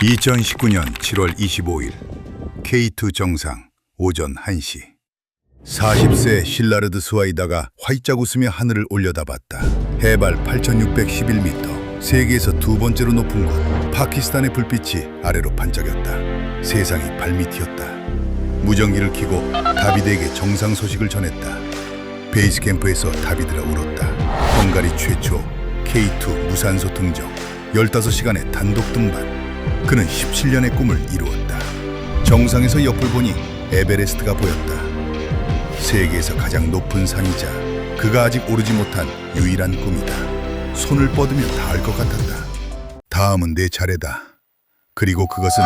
2019년 7월 25일 K2 정상 오전 1시 40세 실라르드 스와이다가 활짝 웃으며 하늘을 올려다봤다. 해발 8,611m, 세계에서 두 번째로 높은 곳 파키스탄의 불빛이 아래로 반짝였다. 세상이 발밑이었다. 무전기를 켜고 다비드에게 정상 소식을 전했다. 베이스 캠프에서 다비드가 울었다. 헝가리 최초 K2 무산소 등정 15시간의 단독 등반. 그는 17년의 꿈을 이루었다. 정상에서 옆을 보니 에베레스트가 보였다. 세계에서 가장 높은 산이자 그가 아직 오르지 못한 유일한 꿈이다. 손을 뻗으면 닿을 것 같았다. 다음은 내 차례다. 그리고 그것은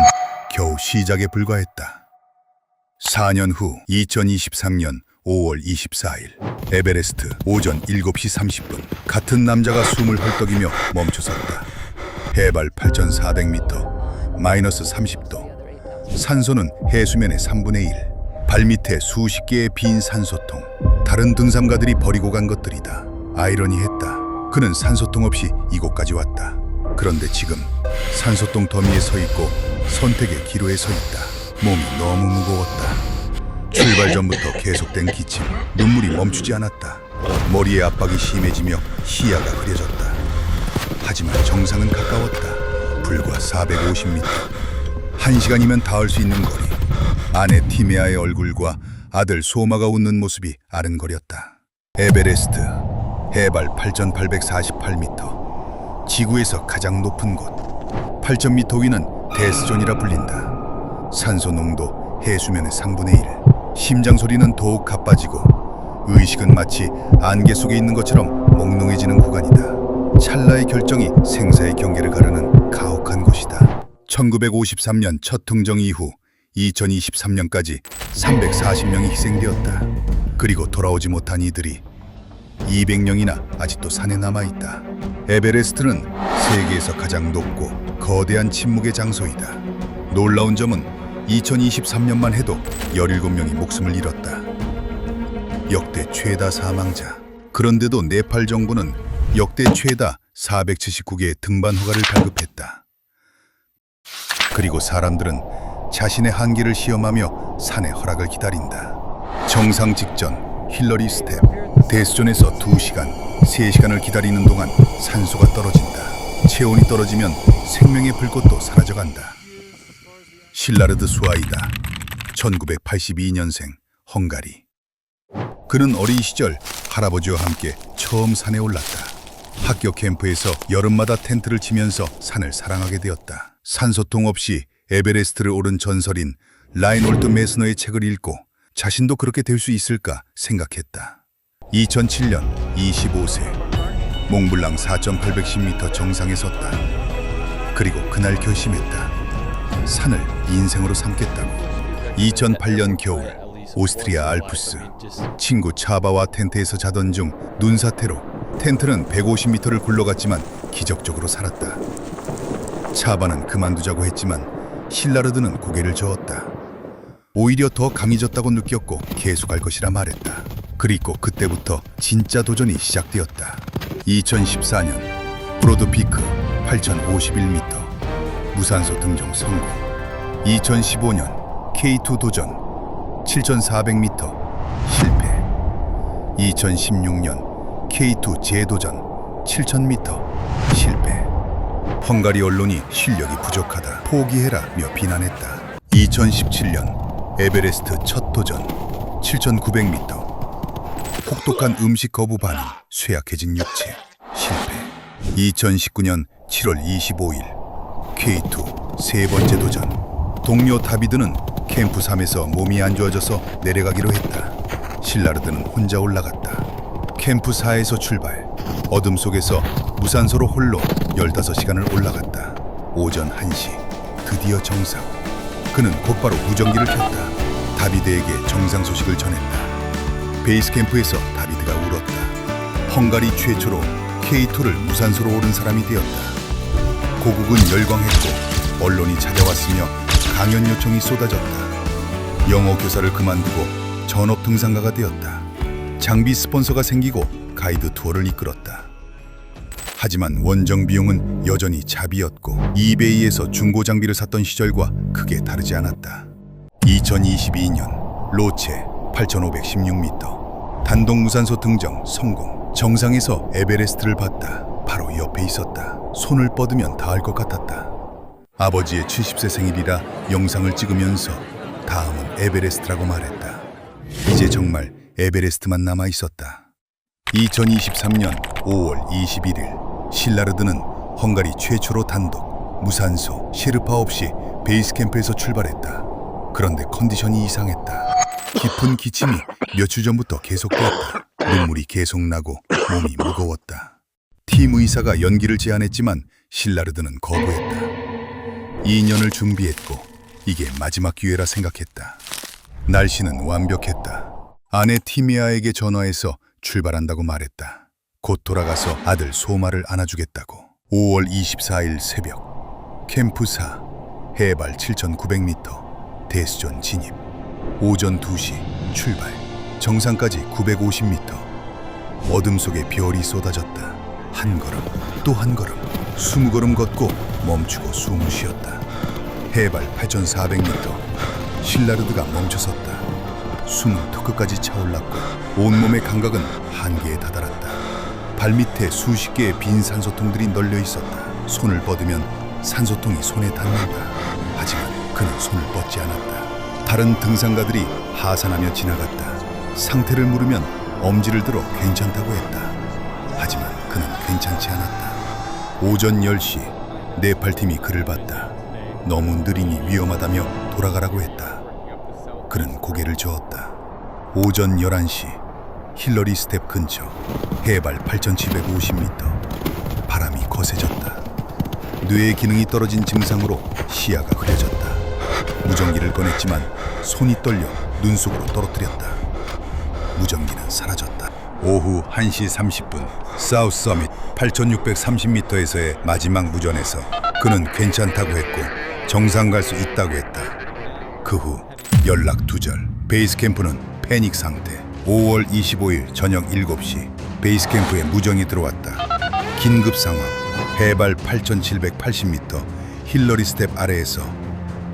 겨우 시작에 불과했다. 4년 후 2023년 5월 24일 에베레스트 오전 7시 30분 같은 남자가 숨을 헐떡이며 멈춰섰다. 해발 8,400m, 마이너스 30도. 산소는 해수면의 3분의 1. 발밑에 수십 개의 빈 산소통. 다른 등산가들이 버리고 간 것들이다. 아이러니했다. 그는 산소통 없이 이곳까지 왔다. 그런데 지금 산소통 더미에 서 있고 선택의 기로에 서 있다. 몸이 너무 무거웠다. 출발 전부터 계속된 기침, 눈물이 멈추지 않았다. 머리의 압박이 심해지며 시야가 흐려졌다. 하지만 정상은 가까웠다. 불과 450m. 1시간이면 닿을 수 있는 거리. 아내 티메아의 얼굴과 아들 소마가 웃는 모습이 아른거렸다. 에베레스트, 해발 8,848m. 지구에서 가장 높은 곳. 8,000m 위는 데스존이라 불린다. 산소 농도 해수면의 3분의 1. 심장 소리는 더욱 가빠지고 의식은 마치 안개 속에 있는 것처럼 몽롱해지는 구간이다. 찰나의 결정이 생사의 경계를 가르는 가혹한 곳이다. 1953년 첫 등정 이후 2023년까지 340명이 희생되었다. 그리고 돌아오지 못한 이들이 200명이나 아직도 산에 남아있다. 에베레스트는 세계에서 가장 높고 거대한 침묵의 장소이다. 놀라운 점은 2023년만 해도 17명이 목숨을 잃었다. 역대 최다 사망자. 그런데도 네팔 정부는 역대 최다 479개의 등반 허가를 발급했다. 그리고 사람들은 자신의 한계를 시험하며 산의 허락을 기다린다. 정상 직전 힐러리 스텝. 데스존에서 2시간, 3시간을 기다리는 동안 산소가 떨어진다. 체온이 떨어지면 생명의 불꽃도 사라져간다. 실라르드 스와이다. 1982년생 헝가리. 그는 어린 시절 할아버지와 함께 처음 산에 올랐다. 학교 캠프에서 여름마다 텐트를 치면서 산을 사랑하게 되었다. 산소통 없이 에베레스트를 오른 전설인 라인홀드 메스너의 책을 읽고 자신도 그렇게 될 수 있을까 생각했다. 2007년 25세 몽블랑 4,810m 정상에 섰다. 그리고 그날 결심했다. 산을 인생으로 삼겠다고. 2008년 겨울 오스트리아 알프스. 친구 차바와 텐트에서 자던 중 눈사태로 텐트는 150m를 굴러갔지만 기적적으로 살았다. 차바는 그만두자고 했지만 실라르드는 고개를 저었다. 오히려 더 강해졌다고 느꼈고 계속할 것이라 말했다. 그리고 그때부터 진짜 도전이 시작되었다. 2014년 브로드피크 8,051m 무산소 등정 성공. 2015년 K2 도전 7,400m 실패. 2016년 K2 재도전 7,000m 실패. 헝가리 언론이 실력이 부족하다, 포기해라며 비난했다. 2017년 에베레스트 첫 도전 7,900m. 혹독한 음식 거부 반응, 쇠약해진 육체 실패. 2019년 7월 25일 K2 세 번째 도전. 동료 다비드는 캠프 3에서 몸이 안 좋아져서 내려가기로 했다. 실라르드는 혼자 올라갔다. 캠프 4에서 출발. 어둠 속에서 무산소로 홀로 15시간을 올라갔다. 오전 1시 드디어 정상. 그는 곧바로 무전기를 켰다. 다비드에게 정상 소식을 전했다. 베이스 캠프에서 다비드가 울었다. 헝가리 최초로 K2를 무산소로 오른 사람이 되었다. 고국은 열광했고 언론이 찾아왔으며 강연 요청이 쏟아졌다. 영어 교사를 그만두고 전업 등산가가 되었다. 장비 스폰서가 생기고 가이드 투어를 이끌었다. 하지만 원정 비용은 여전히 자비였고 이베이에서 중고 장비를 샀던 시절과 크게 다르지 않았다. 2022년 로체 8,516m 단독 무산소 등정 성공. 정상에서 에베레스트를 봤다. 바로 옆에 있었다. 손을 뻗으면 닿을 것 같았다. 아버지의 70세 생일이라 영상을 찍으면서 다음은 에베레스트라고 말했다. 이제 정말 에베레스트만 남아 있었다. 2023년 5월 21일 실라르드는 헝가리 최초로 단독 무산소 셰르파 없이 베이스 캠프에서 출발했다. 그런데 컨디션이 이상했다. 깊은 기침이 몇 주 전부터 계속되었다. 눈물이 계속 나고 몸이 무거웠다. 팀 의사가 연기를 제안했지만 실라르드는 거부했다. 2년을 준비했고 이게 마지막 기회라 생각했다. 날씨는 완벽했다. 아내 티메아에게 전화해서 출발한다고 말했다. 곧 돌아가서 아들 소마를 안아주겠다고. 5월 24일 새벽 캠프 4 해발 7,900m 데스존 진입. 오전 2시 출발. 정상까지 950m. 어둠 속에 별이 쏟아졌다. 한 걸음 또 한 걸음 20걸음 걷고 멈추고 숨을 쉬었다. 해발 8,400m. 실라르드가 멈춰섰다. 숨은 턱끝까지 차올랐고 온몸의 감각은 한계에 다다랐다. 발밑에 수십 개의 빈 산소통들이 널려 있었다. 손을 뻗으면 산소통이 손에 닿는다. 하지만 그는 손을 뻗지 않았다. 다른 등산가들이 하산하며 지나갔다. 상태를 물으면 엄지를 들어 괜찮다고 했다. 하지만 그는 괜찮지 않았다. 오전 10시 네팔팀이 그를 봤다. 너무 느리니 위험하다며 돌아가라고 했다. 그는 고개를 저었다. 오전 11시 힐러리 스텝 근처 해발 8,750m. 바람이 거세졌다. 뇌의 기능이 떨어진 증상으로 시야가 흐려졌다. 무전기를 꺼냈지만 손이 떨려 눈 속으로 떨어뜨렸다. 무전기는 사라졌다. 오후 1시 30분 사우스 서밋 8,630m에서의 마지막 무전에서 그는 괜찮다고 했고 정상 갈 수 있다고 했다. 그 후 연락 두절. 베이스 캠프는 패닉 상태. 5월 25일 저녁 7시 베이스 캠프에 무정이 들어왔다. 긴급 상황. 해발 8,780m 힐러리 스텝 아래에서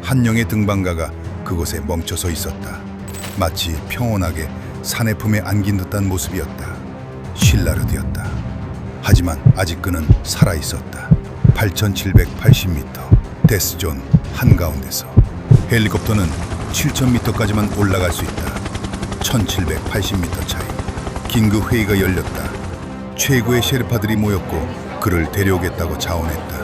한 명의 등반가가 그곳에 멈춰서 있었다. 마치 평온하게 산의 품에 안긴 듯한 모습이었다. 실라르드였다. 하지만 아직 그는 살아있었다. 8,780m 데스존 한가운데서 헬리콥터는 7,000m까지만 올라갈 수 있다. 1,780m 차이. 긴급 회의가 열렸다. 최고의 셰르파들이 모였고 그를 데려오겠다고 자원했다.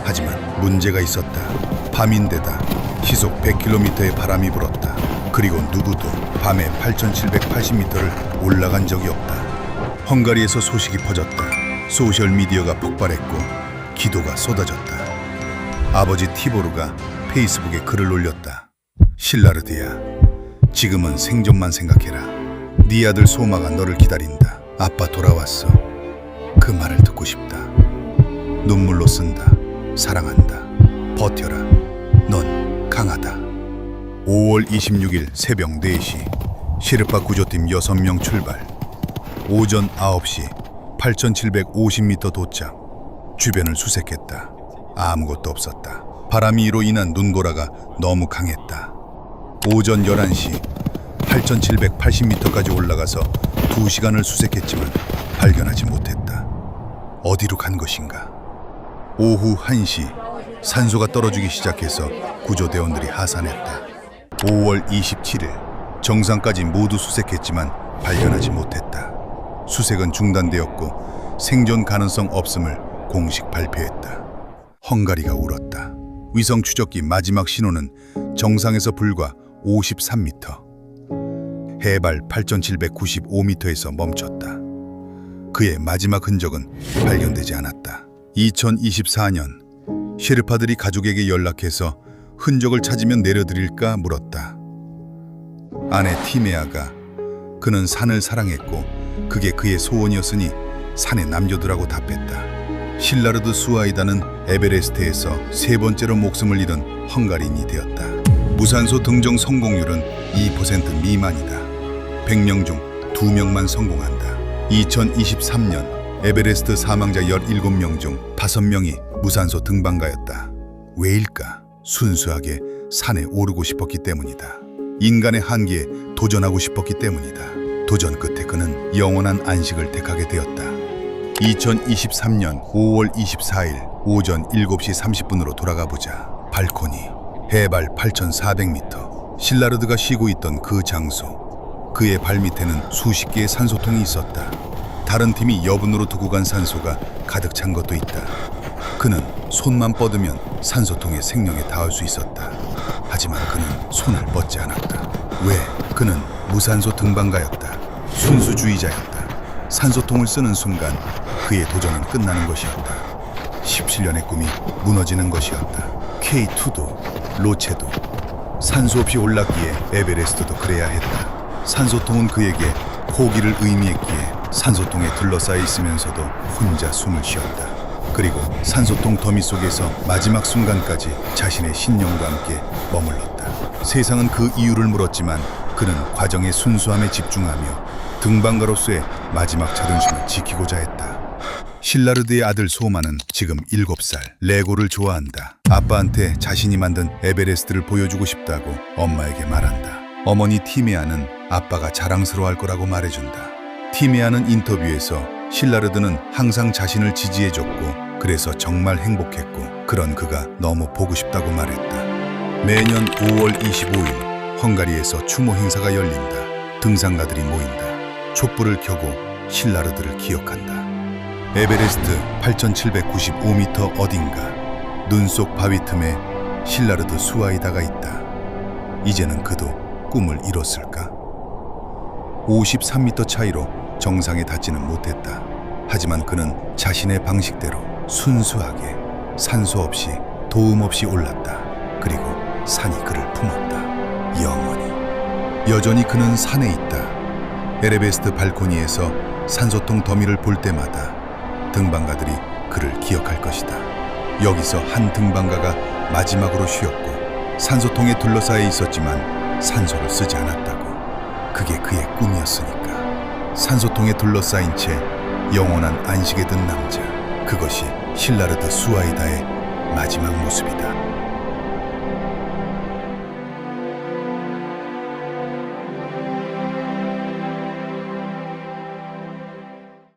하지만 문제가 있었다. 밤인데다 시속 100km의 바람이 불었다. 그리고 누구도 밤에 8,780m를 올라간 적이 없다. 헝가리에서 소식이 퍼졌다. 소셜미디어가 폭발했고 기도가 쏟아졌다. 아버지 티보르가 페이스북에 글을 올렸다. 실라르드야, 지금은 생존만 생각해라. 네 아들 소마가 너를 기다린다. 아빠 돌아왔어. 그 말을 듣고 싶다. 눈물로 쓴다. 사랑한다. 버텨라. 넌 강하다. 5월 26일 새벽 4시 셰르파 구조팀 6명 출발. 오전 9시 8,750m 도착. 주변을 수색했다. 아무것도 없었다. 바람이로 인한 눈보라가 너무 강했다. 오전 11시 8,780m까지 올라가서 2시간을 수색했지만 발견하지 못했다. 어디로 간 것인가? 오후 1시 산소가 떨어지기 시작해서 구조대원들이 하산했다. 5월 27일 정상까지 모두 수색했지만 발견하지 못했다. 수색은 중단되었고 생존 가능성 없음을 공식 발표했다. 헝가리가 울었다. 위성 추적기 마지막 신호는 정상에서 불과 53m, 해발 8,795m에서 멈췄다. 그의 마지막 흔적은 발견되지 않았다. 2024년 셰르파들이 가족에게 연락해서 흔적을 찾으면 내려드릴까 물었다. 아내 티메아가 그는 산을 사랑했고 그게 그의 소원이었으니 산에 남겨두라고 답했다. 실라르드 수아이다는 에베레스트에서 3번째로 목숨을 잃은 헝가리인이 되었다. 무산소 등정 성공률은 2% 미만이다. 100명 중 2명만 성공한다. 2023년 에베레스트 사망자 17명 중 5명이 무산소 등반가였다. 왜일까? 순수하게 산에 오르고 싶었기 때문이다. 인간의 한계에 도전하고 싶었기 때문이다. 도전 끝에 그는 영원한 안식을 택하게 되었다. 2023년 5월 24일 오전 7시 30분으로 돌아가 보자. 발코니, 해발 8,400m. 실라르드가 쉬고 있던 그 장소. 그의 발밑에는 수십 개의 산소통이 있었다. 다른 팀이 여분으로 두고 간 산소가 가득 찬 것도 있다. 그는 손만 뻗으면 산소통의 생명에 닿을 수 있었다. 하지만 그는 손을 뻗지 않았다. 왜? 그는 무산소 등반가였다. 순수주의자였다. 산소통을 쓰는 순간 그의 도전은 끝나는 것이었다. 17년의 꿈이 무너지는 것이었다. K2도, 로체도 산소 없이 올랐기에 에베레스트도 그래야 했다. 산소통은 그에게 포기를 의미했기에 산소통에 둘러싸여 있으면서도 혼자 숨을 쉬었다. 그리고 산소통 더미 속에서 마지막 순간까지 자신의 신념과 함께 머물렀다. 세상은 그 이유를 물었지만 그는 과정의 순수함에 집중하며 등반가로서의 마지막 자존심을 지키고자 했다. 실라르드의 아들 소마는 지금 7살, 레고를 좋아한다. 아빠한테 자신이 만든 에베레스트를 보여주고 싶다고 엄마에게 말한다. 어머니 티메아는 아빠가 자랑스러워할 거라고 말해준다. 티메아는 인터뷰에서 실라르드는 항상 자신을 지지해줬고 그래서 정말 행복했고 그런 그가 너무 보고 싶다고 말했다. 매년 5월 25일 헝가리에서 추모 행사가 열린다. 등산가들이 모인다. 촛불을 켜고 실라르드를 기억한다. 에베레스트 8,795m 어딘가 눈 속 바위 틈에 실라르드 수아이다가 있다. 이제는 그도 꿈을 이뤘을까? 53m 차이로 정상에 닿지는 못했다. 하지만 그는 자신의 방식대로 순수하게 산소 없이 도움 없이 올랐다. 그리고 산이 그를 품었다. 영원히. 여전히 그는 산에 있다. 에베레스트 발코니에서 산소통 더미를 볼 때마다 등반가들이 그를 기억할 것이다. 여기서 한 등반가가 마지막으로 쉬었고 산소통에 둘러싸여 있었지만 산소를 쓰지 않았다고. 그게 그의 꿈이었으니까. 산소통에 둘러싸인 채 영원한 안식에 든 남자. 그것이 실라르드 수아이다의 마지막 모습이다.